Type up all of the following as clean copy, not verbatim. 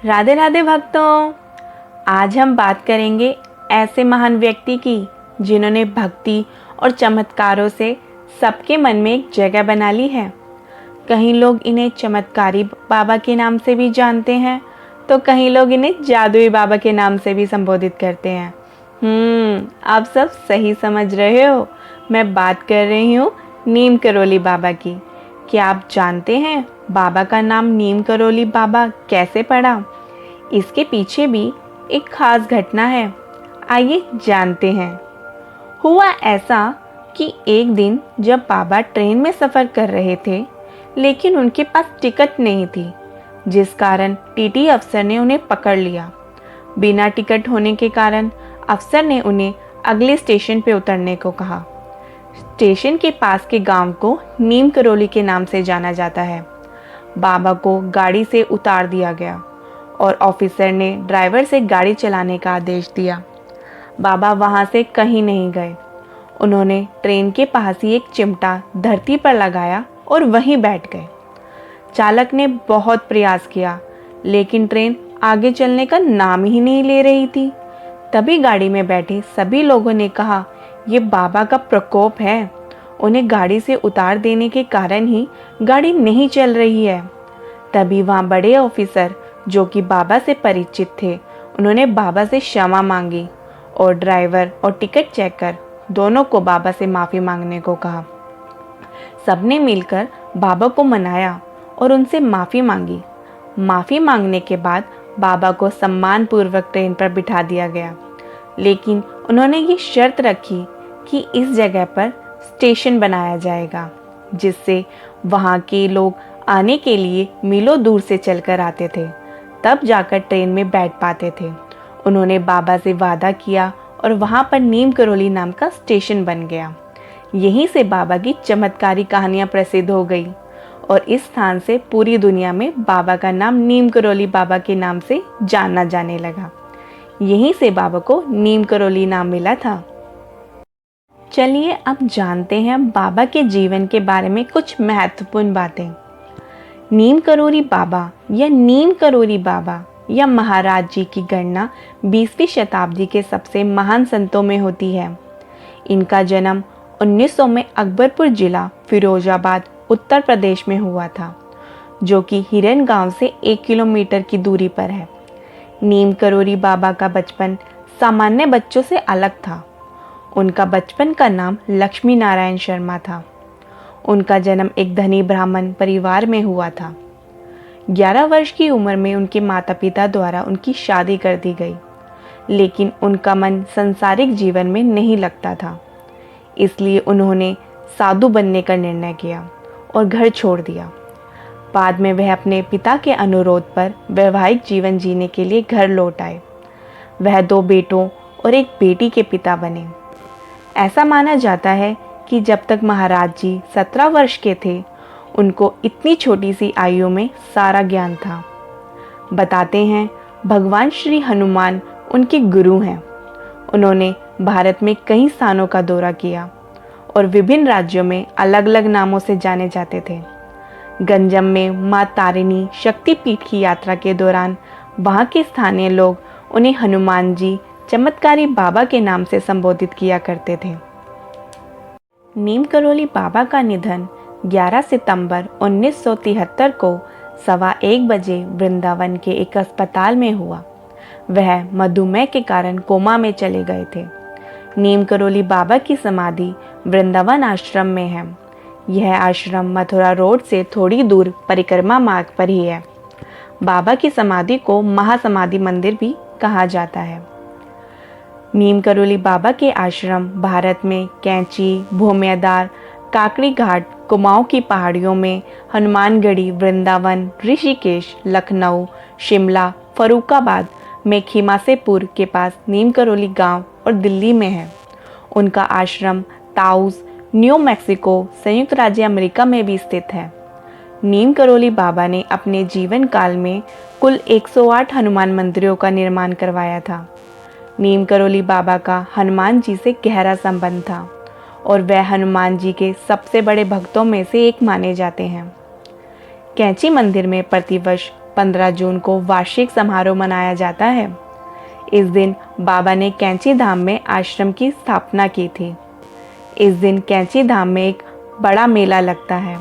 राधे राधे भक्तों। आज हम बात करेंगे ऐसे महान व्यक्ति की जिन्होंने भक्ति और चमत्कारों से सबके मन में एक जगह बना ली है। कहीं लोग इन्हें चमत्कारी बाबा के नाम से भी जानते हैं, तो कहीं लोग इन्हें जादुई बाबा के नाम से भी संबोधित करते हैं। आप सब सही समझ रहे हो। मैं बात कर रही हूँ नीम करोली बाबा की। क्या आप जानते हैं बाबा का नाम नीम करोली बाबा कैसे पड़ा? इसके पीछे भी एक खास घटना है। आइए जानते हैं। हुआ ऐसा कि एक दिन जब बाबा ट्रेन में सफ़र कर रहे थे, लेकिन उनके पास टिकट नहीं थी, जिस कारण टीटी अफसर ने उन्हें पकड़ लिया। बिना टिकट होने के कारण अफसर ने उन्हें अगले स्टेशन पर उतरने को कहा। स्टेशन के पास के गांव को नीम करोली के नाम से जाना जाता है। बाबा को गाड़ी से उतार दिया गया और ऑफिसर ने ड्राइवर से गाड़ी चलाने का आदेश दिया। बाबा वहां से कहीं नहीं गए। उन्होंने ट्रेन के पास ही एक चिमटा धरती पर लगाया और वहीं बैठ गए। चालक ने बहुत प्रयास किया, लेकिन ट्रेन आगे चलने का नाम ही नहीं ले रही थी। तभी गाड़ी में बैठे सभी लोगों ने कहा, ये बाबा का प्रकोप है। उन्हें गाड़ी से उतार देने के कारण ही गाड़ी नहीं चल रही है। तभी वहाँ बड़े ऑफिसर, जो कि बाबा से परिचित थे, उन्होंने बाबा से क्षमा मांगी और ड्राइवर और टिकट चेकर दोनों को बाबा से माफ़ी मांगने को कहा। सबने मिलकर बाबा को मनाया और उनसे माफ़ी मांगी। माफ़ी मांगने के बाद बाबा को सम्मानपूर्वक ट्रेन पर बिठा दिया गया, लेकिन उन्होंने ये शर्त रखी कि इस जगह पर स्टेशन बनाया जाएगा, जिससे वहाँ के लोग आने के लिए मीलों दूर से चलकर आते थे, तब जाकर ट्रेन में बैठ पाते थे। उन्होंने बाबा से वादा किया और वहाँ पर नीम करोली नाम का स्टेशन बन गया। यहीं से बाबा की चमत्कारी कहानियाँ प्रसिद्ध हो गई और इस स्थान से पूरी दुनिया में बाबा का नाम नीम करोली बाबा के नाम से जाना जाने लगा। यहीं से बाबा को नीम करोली नाम मिला था। चलिए अब जानते हैं बाबा के जीवन के बारे में कुछ महत्वपूर्ण बातें। नीम करोली बाबा या महाराज जी की गणना 20वीं शताब्दी के सबसे महान संतों में होती है। इनका जन्म 1900 में अकबरपुर जिला फिरोजाबाद उत्तर प्रदेश में हुआ था, जो कि हिरन गांव से 1 किलोमीटर की दूरी पर है। नीम करोली बाबा का बचपन सामान्य बच्चों से अलग था। उनका बचपन का नाम लक्ष्मी नारायण शर्मा था। उनका जन्म एक धनी ब्राह्मण परिवार में हुआ था। 11 वर्ष की उम्र में उनके माता पिता द्वारा उनकी शादी कर दी गई, लेकिन उनका मन सांसारिक जीवन में नहीं लगता था। इसलिए उन्होंने साधु बनने का निर्णय किया और घर छोड़ दिया। बाद में वह अपने पिता के अनुरोध पर वैवाहिक जीवन जीने के लिए घर लौट आए। वह 2 बेटों और एक बेटी के पिता बने। ऐसा माना जाता है कि जब तक महाराज जी 17 वर्ष के थे, उनको इतनी छोटी सी आयु में सारा ज्ञान था। बताते हैं भगवान श्री हनुमान उनके गुरु हैं। उन्होंने भारत में कई स्थानों का दौरा किया और विभिन्न राज्यों में अलग अलग नामों से जाने जाते थे। गंजम में माँ तारिणी शक्तिपीठ की यात्रा के दौरान वहाँ के स्थानीय लोग उन्हें हनुमान जी चमत्कारी बाबा के नाम से संबोधित किया करते थे। नीम करोली बाबा का निधन 11 सितंबर 1973 को 1:15 बजे वृंदावन के एक अस्पताल में हुआ। वह मधुमेह के कारण कोमा में चले गए थे। नीम करोली बाबा की समाधि वृंदावन आश्रम में है। यह आश्रम मथुरा रोड से थोड़ी दूर परिक्रमा मार्ग पर ही है। बाबा की समाधि को महासमाधि मंदिर भी कहा जाता है। नीम करोली बाबा के आश्रम भारत में कैंची, भोमियादार, काकड़ी घाट, कुमाऊं की पहाड़ियों में, हनुमानगढ़ी, वृंदावन, ऋषिकेश, लखनऊ, शिमला, फरुखाबाद में खीमासेपुर के पास नीम करोली गांव और दिल्ली में है। उनका आश्रम ताउस, न्यू मैक्सिको, संयुक्त राज्य अमेरिका में भी स्थित है। नीम करोली बाबा ने अपने जीवन काल में कुल 108 हनुमान मंदिरों का निर्माण करवाया था। नीम करोली बाबा का हनुमान जी से गहरा संबंध था और वह हनुमान जी के सबसे बड़े भक्तों में से एक माने जाते हैं। कैंची मंदिर में प्रतिवर्ष 15 जून को वार्षिक समारोह मनाया जाता है। इस दिन बाबा ने कैंची धाम में आश्रम की स्थापना की थी। इस दिन कैंची धाम में एक बड़ा मेला लगता है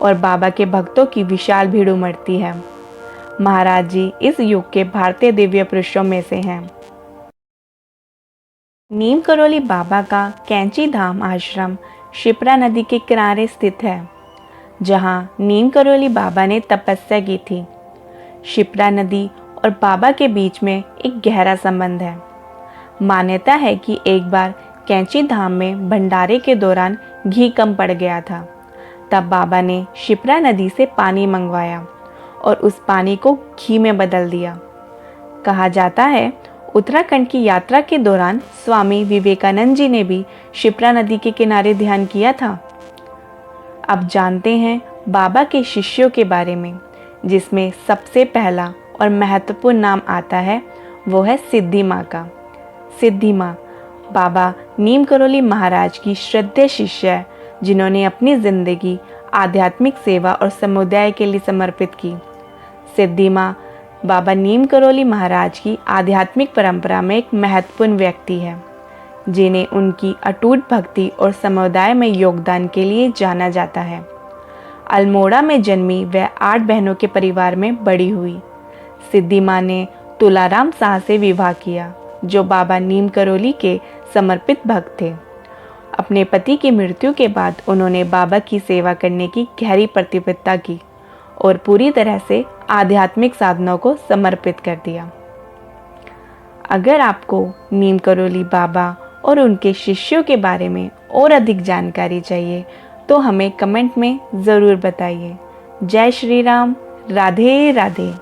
और बाबा के भक्तों की विशाल भीड़ उमड़ती है। महाराज जी इस युग के भारतीय दिव्य पुरुषों में से हैं। नीम करोली बाबा का कैंची धाम आश्रम शिप्रा नदी के किनारे स्थित है, जहां नीम करोली बाबा ने तपस्या की थी। शिप्रा नदी और बाबा के बीच में एक गहरा संबंध है। मान्यता है कि एक बार कैंची धाम में भंडारे के दौरान घी कम पड़ गया था। तब बाबा ने शिप्रा नदी से पानी मंगवाया और उस पानी को घी में बदल दिया। कहा जाता है उत्तराखंड की यात्रा के दौरान स्वामी विवेकानंद जी ने भी शिप्रा नदी के किनारे ध्यान किया था। अब जानते हैं बाबा के शिष्यों के बारे में, जिसमें सबसे पहला और महत्वपूर्ण नाम आता है वो है सिद्धि माँ का। सिद्धि माँ बाबा नीम करोली महाराज की श्रद्धेय शिष्य है, जिन्होंने अपनी जिंदगी आध्यात्मिक सेवा और समुदाय के लिए समर्पित की। सिद्धि माँ बाबा नीम करोली महाराज की आध्यात्मिक परंपरा में एक महत्वपूर्ण व्यक्ति है, जिन्हें उनकी अटूट भक्ति और समुदाय में योगदान के लिए जाना जाता है। अल्मोड़ा में जन्मी वह 8 बहनों के परिवार में बड़ी हुई। सिद्धि माँ ने तुलाराम शाह से विवाह किया, जो बाबा नीम करोली के समर्पित भक्त थे। अपने पति की मृत्यु के बाद उन्होंने बाबा की सेवा करने की गहरी प्रतिबद्धता की और पूरी तरह से आध्यात्मिक साधनों को समर्पित कर दिया। अगर आपको नीम करोली बाबा और उनके शिष्यों के बारे में और अधिक जानकारी चाहिए तो हमें कमेंट में ज़रूर बताइए। जय श्री राम, राधे राधे।